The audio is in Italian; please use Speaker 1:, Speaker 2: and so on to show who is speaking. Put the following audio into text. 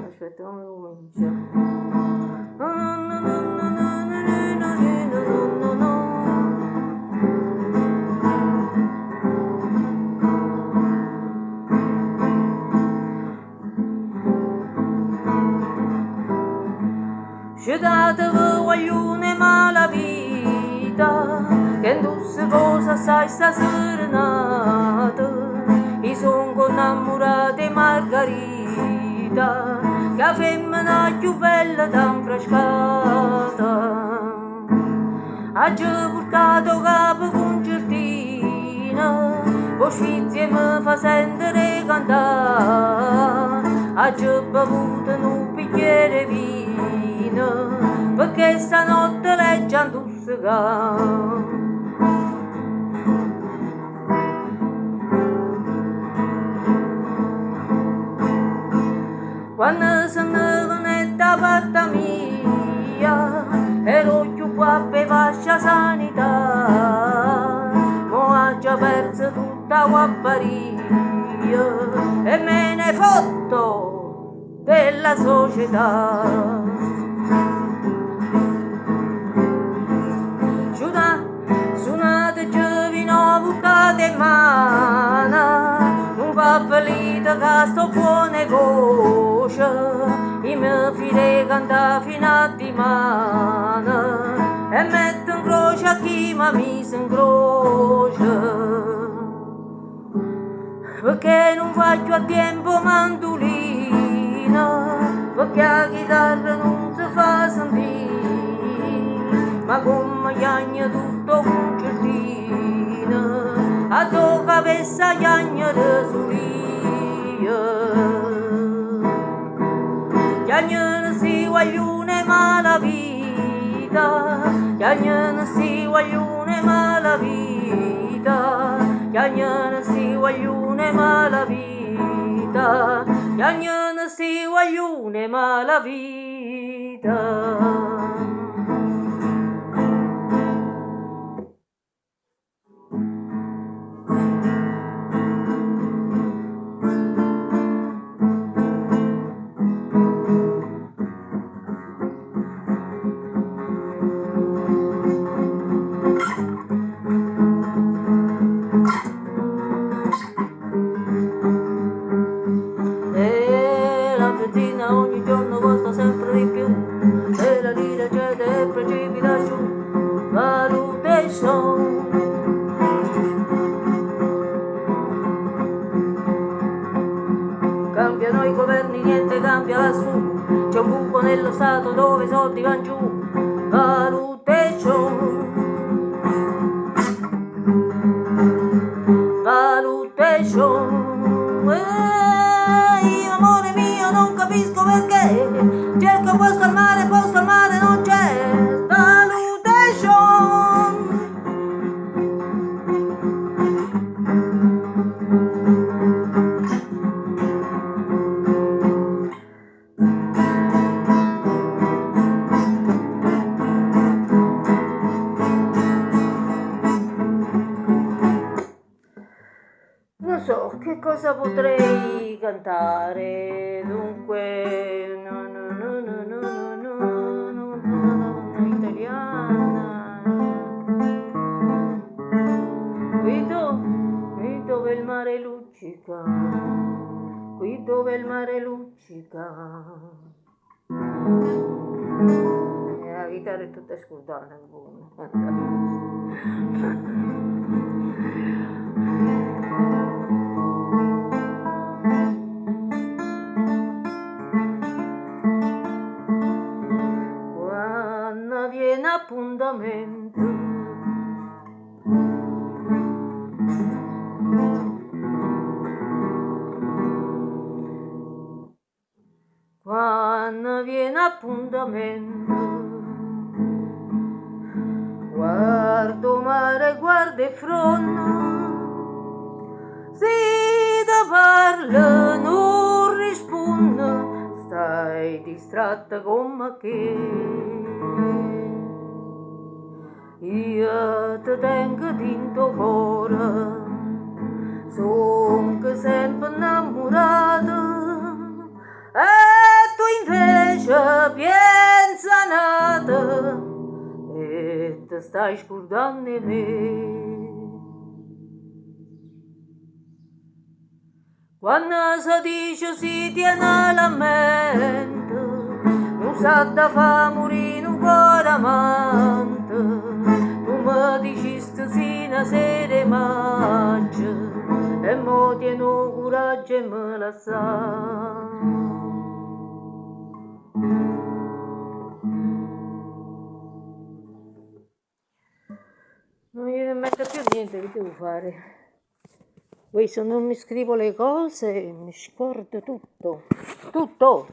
Speaker 1: Aspetta, come comincia? Ci datevi guaglione mala vita, che non si cosa assai sta serenata. I son innamorata di Margherita, che la femmina più bella tan frascata. Ha già portato capo concertina, con sfizie mi fa sentire cantare. Ha già bevuto un bicchiere vino, perché stanotte legge a tussicare. Quando se ne venne da parte mia, ero più qua per fascia sanità, ma ho già perso tutta guapparia e me ne fotto della società. Suonate giovino bucate in mano, non va felice che sto buone voce, i miei figli canta fino a dimane, e metto in croce a chi mi ha messo in croce. Perché non faccio a tempo mandolina, perché la chitarra non si fa sentire, ma come chiagna tutto concertina, a tua cabeza chiagna de solia. Chiagna non si guaglione mala vita, chiagna non si guaglione mala vita, chiagna non si guaglione mala vita, chiagna non si guaglione mala vita. Ogni giorno costa sempre di più e la lira cede e precipita giù. Valutation. Cambiano i governi, niente cambia lassù, c'è un buco nello Stato dove i soldi van giù. Valutation. Valutation. Amore mio, non capisco perché cerco posto al mare non c'è. Valutation. Non so che cosa potrei cantare, dunque italiana. Qui dove il mare luccica, qui dove il mare luccica. La chitarra è tutta scordata. Quando viene appuntamento, quando viene appuntamento, guardo mare, guardo e fronno, si da parla non risponde, stai distratta come che io ti tengo dinto cuore, son che sempre innamorata e tu invece pensa nata e ti stai scordando di me. Quando si dice si tiene la mente, non sa da fa morire un cuore amante. Tu mi dicesti sì una sera maggio e mo tieno coraggio e me la sa. Non gli metto più niente, che devo fare? Poi se non mi scrivo le cose mi scordo tutto, tutto.